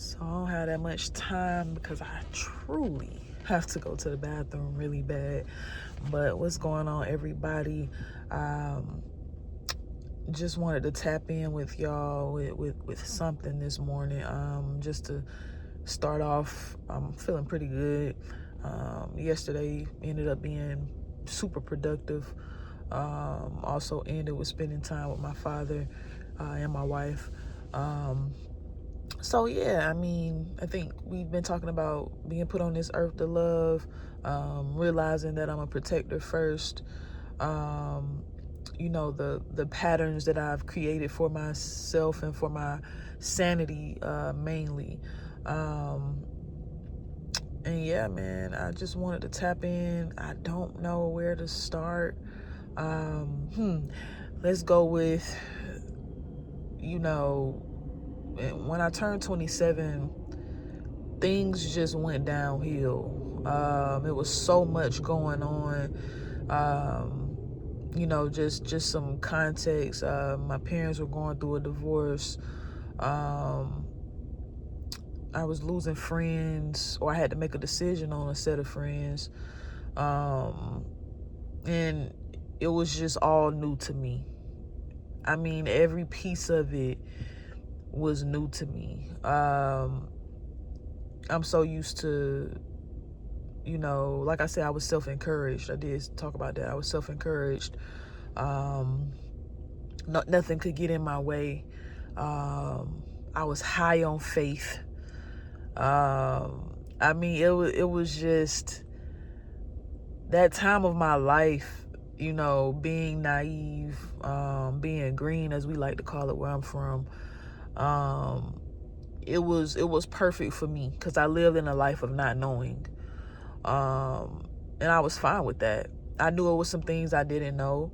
So I don't have that much time because I truly have to go to the bathroom really bad. But what's going on, everybody? Just wanted to tap in with y'all with something this morning. Just to start off, I'm feeling pretty good. Yesterday ended up being super productive. Also ended with spending time with my father and my wife. So yeah, I mean, I think we've been talking about being put on this earth to love, realizing that I'm a protector first. The patterns that I've created for myself and for my sanity, mainly. And yeah, man, I just wanted to tap in. I don't know where to start. Let's go with, when I turned 27, things just went downhill. It was so much going on. Just some context. My parents were going through a divorce. I was losing friends, or I had to make a decision on a set of friends. And it was just all new to me. I mean, every piece of it was new to me. I'm so used to, like I said, I was self-encouraged. I did talk about that. I was self-encouraged. Nothing could get in my way. I was high on faith. It was just that time of my life, being naive, being green, as we like to call it where I'm from. It was perfect for me because I lived in a life of not knowing. And I was fine with that. I knew it was some things I didn't know.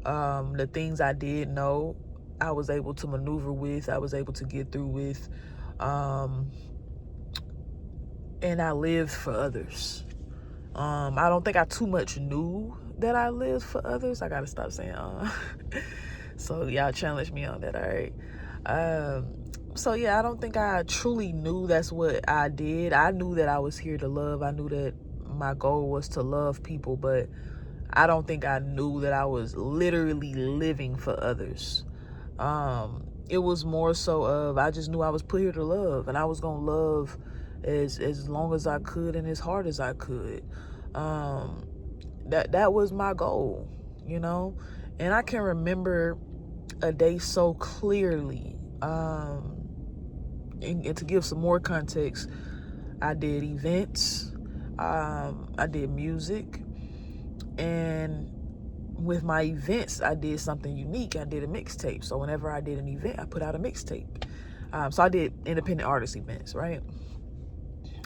The things I did know, I was able to maneuver with, I was able to get through with. And I lived for others. I don't think I too much knew that I lived for others. I gotta stop saying so y'all challenge me on that, all right? So yeah, I don't think I truly knew that's what I did. I knew that I was here to love. I knew that my goal was to love people, but I don't think I knew that I was literally living for others. It was more so of, I just knew I was put here to love, and I was gonna love as long as I could and as hard as I could. That was my goal, and I can remember a day so clearly. And to give some more context, I did events, I did music, and with my events, I did something unique. I did a mixtape. So whenever I did an event, I put out a mixtape. So I did independent artist events, right?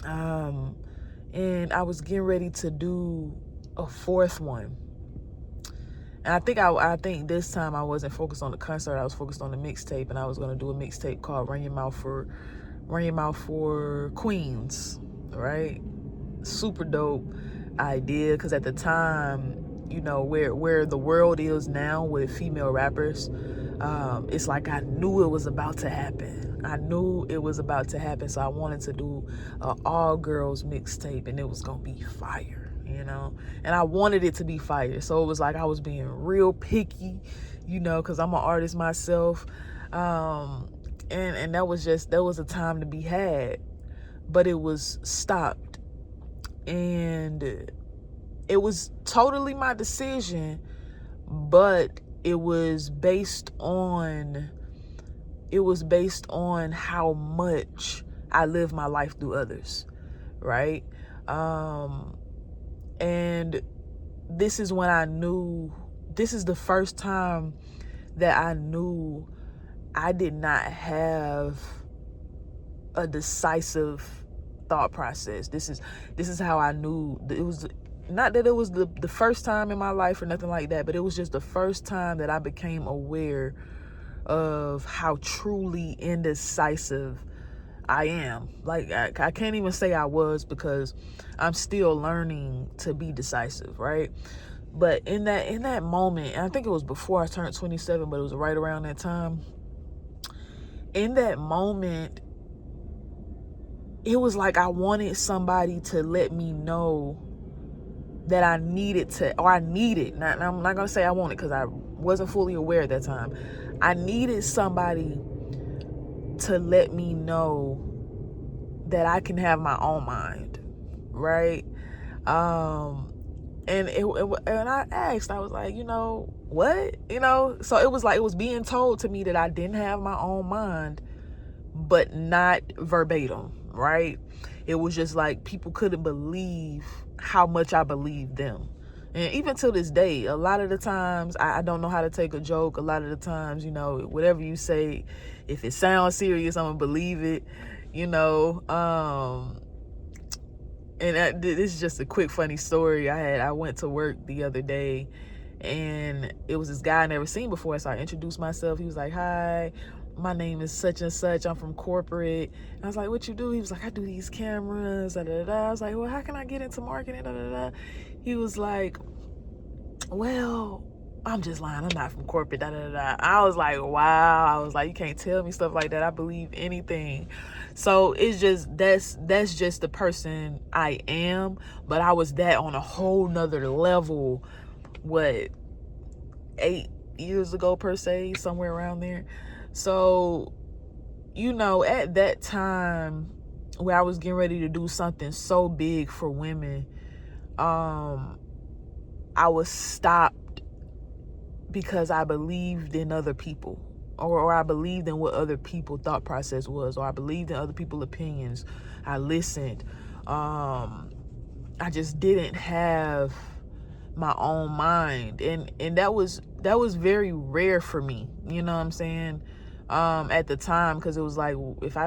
And I was getting ready to do a fourth one. And I think this time I wasn't focused on the concert. I was focused on the mixtape, and I was going to do a mixtape called Run Your Mouth for Queens, right? Super dope idea, because at the time, where the world is now with female rappers, it's like I knew it was about to happen. So I wanted to do an all girls mixtape, and it was gonna be fire, and I wanted it to be fire. So it was like I was being real picky, because I'm an artist myself. And there was a time to be had, but it was stopped. And it was totally my decision, but it was based on how much I live my life through others, right? And this is the first time that I knew I did not have a decisive thought process. This is how I knew. It was not that it was the first time in my life or nothing like that, but it was just the first time that I became aware of how truly indecisive I am. Like, I can't even say I was, because I'm still learning to be decisive, right? But in that moment, and I think it was before I turned 27, but it was right around that time. In that moment, it was like I wanted somebody to let me know that I needed to, or I needed, I'm not going to say I wanted because I wasn't fully aware at that time. I needed somebody to let me know that I can have my own mind, right? And and I asked, I was like, what? So it was like, it was being told to me that I didn't have my own mind, but not verbatim, right? It was just like people couldn't believe how much I believed them. And even to this day, a lot of the times I don't know how to take a joke. A lot of the times, whatever you say, if it sounds serious, I'm gonna believe it, and this is just a quick funny story. I went to work the other day, and it was this guy I never seen before. So I introduced myself. He was like, "Hi, my name is such and such. I'm from corporate." And I was like, "What you do?" He was like, "I do these cameras, da da da." I was like, "Well, how can I get into marketing, da da da?" He was like, "Well, I'm just lying. I'm not from corporate, da da da." I was like, wow. I was like, you can't tell me stuff like that. I believe anything. So it's just, that's just the person I am. But I was that on a whole nother level, 8 years ago per se, somewhere around there. So, at that time where I was getting ready to do something so big for women, I was stopped because I believed in other people, or I believed in what other people thought process was, or I believed in other people's opinions. I listened. I just didn't have my own mind, and that was very rare for me. You know what I'm saying? At the time, because it was like, if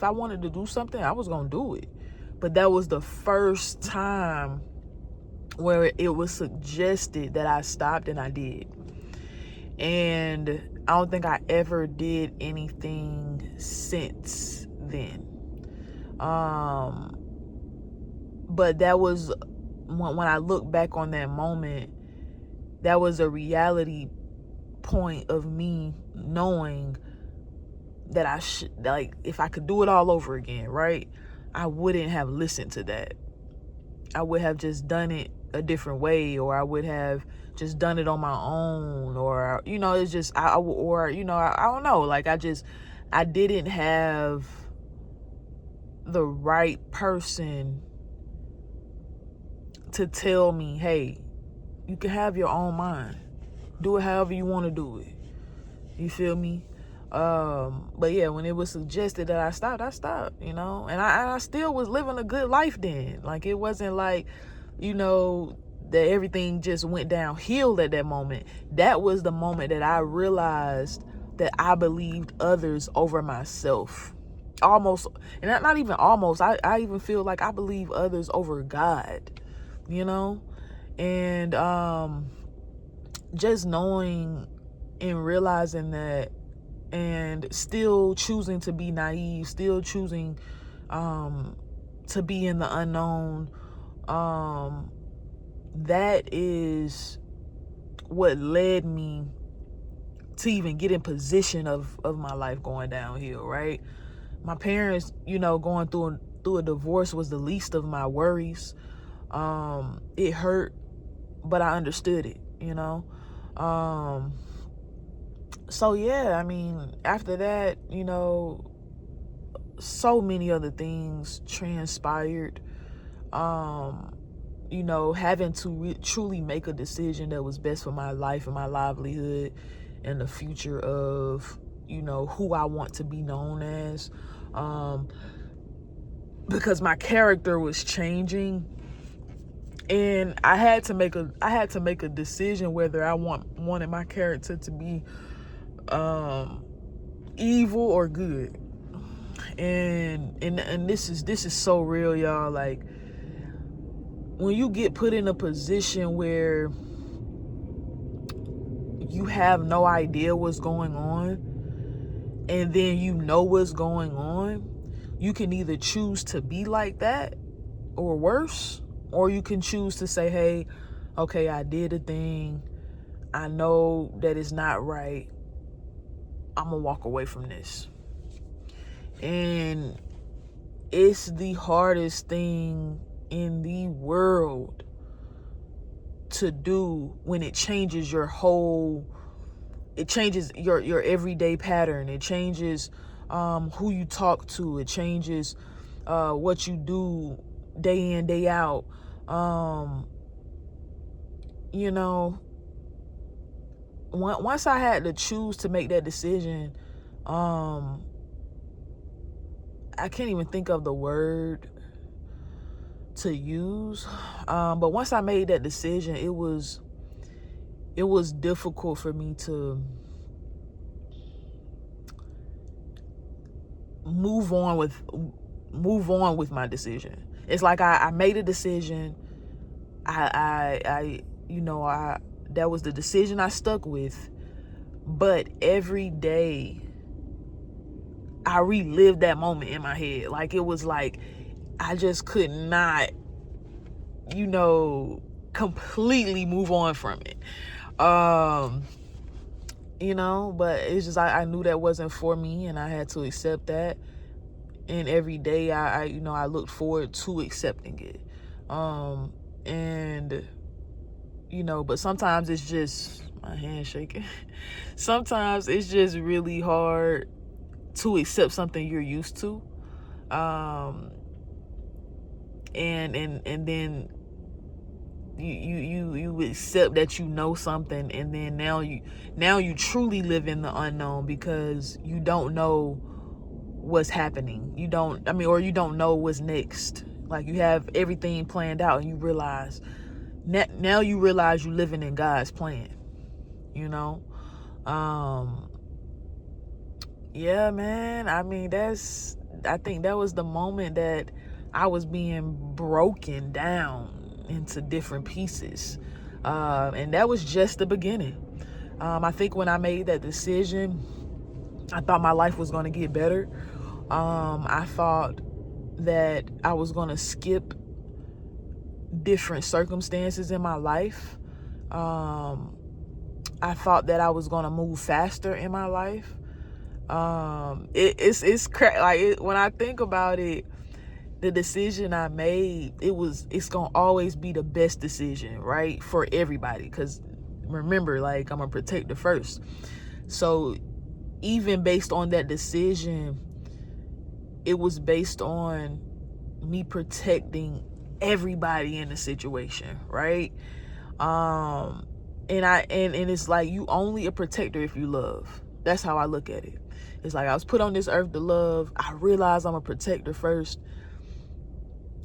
I wanted to do something, I was gonna do it. But that was the first time where it was suggested that I stopped, and I did. And I don't think I ever did anything since then. But that was, when I look back on that moment, that was a reality point of me knowing that I should, like, if I could do it all over again, right, I wouldn't have listened to that. I would have just done it a different way, or I would have just done it on my own, or it's just I don't know, like I didn't have the right person to tell me, hey, you can have your own mind, do it however you want to do it. You feel me? But yeah, when it was suggested that I stopped, and I still was living a good life then. Like, it wasn't like, that everything just went downhill at that moment. That was the moment that I realized that I believed others over myself. Almost, and not even almost, I even feel like I believe others over God, and just knowing and realizing that, and still choosing to be naive, still choosing to be in the unknown, that is what led me to even get in position of my life going downhill, right? My parents, going through a divorce was the least of my worries. It hurt, but I understood it, so yeah, I mean, after that, so many other things transpired. Having to truly make a decision that was best for my life and my livelihood and the future of, who I want to be known as. Because my character was changing, and I had to make a decision whether I wanted my character to be evil or good. And this is so real, y'all. Like, when you get put in a position where you have no idea what's going on, and then what's going on, you can either choose to be like that or worse, or you can choose to say, hey, okay, I did a thing, I know that it's not right, I'm gonna walk away from this. And it's the hardest thing in the world to do when it changes your everyday pattern. It changes who you talk to. It changes what you do day in, day out. You know, once I had to choose to make that decision, I can't even think of the word to use. But once I made that decision, it was difficult for me to move on with my decision. It's like I made a decision. I that was the decision I stuck with. But every day I relived that moment in my head. Like, it was like I just could not, completely move on from it. But it's just, I knew that wasn't for me, and I had to accept that. And every day I looked forward to accepting it. But sometimes it's just, my hand shaking. Sometimes it's just really hard to accept something you're used to. And then you accept that something, and then now you truly live in the unknown, because you don't know what's happening. You don't know what's next. Like, you have everything planned out, and you realize now you're living in God's plan. Yeah, man. I think that was the moment that I was being broken down into different pieces. And that was just the beginning. I think when I made that decision, I thought my life was going to get better. I thought that I was going to skip different circumstances in my life. I thought that I was going to move faster in my life. It's when I think about it, the decision I made, it's gonna always be the best decision, right, for everybody. Because remember, like, I'm a protector first. So even based on that decision, it was based on me protecting everybody in the situation, right? And it's like, you only a protector if you love. That's how I look at it. It's like, I was put on this earth to love. I realized I'm a protector first.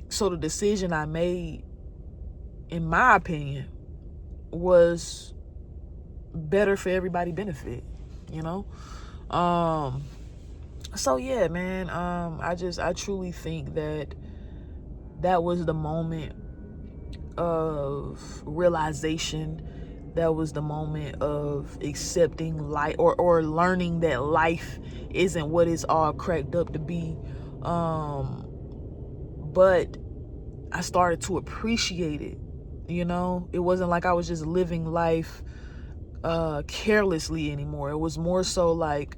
So the decision I made, in my opinion, was better for everybody's benefit, So yeah, man, I truly think that was the moment of realization. That was the moment of accepting life, or learning that life isn't what it's all cracked up to be. But I started to appreciate it. It wasn't like I was just living life carelessly anymore. It was more so like,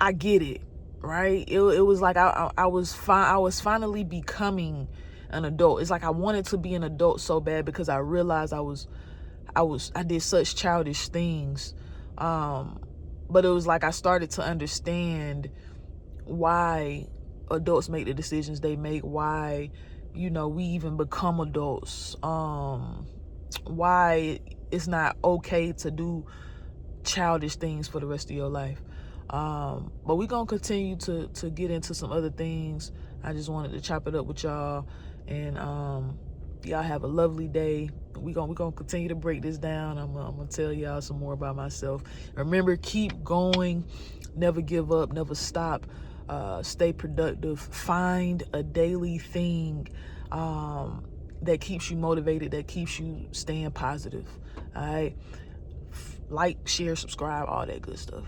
I get it, right? It was like I was finally becoming an adult. It's like I wanted to be an adult so bad, because I realized I did such childish things. But it was like I started to understand why adults make the decisions they make, why we even become adults, why it's not okay to do childish things for the rest of your life. But we're gonna continue to get into some other things. I just wanted to chop it up with y'all, and y'all have a lovely day. We're gonna continue to break this down. I'm gonna tell y'all some more about myself. Remember, keep going, never give up, never stop. Stay productive. Find a daily thing that keeps you motivated, that keeps you staying positive. All right. Like, share, subscribe, all that good stuff.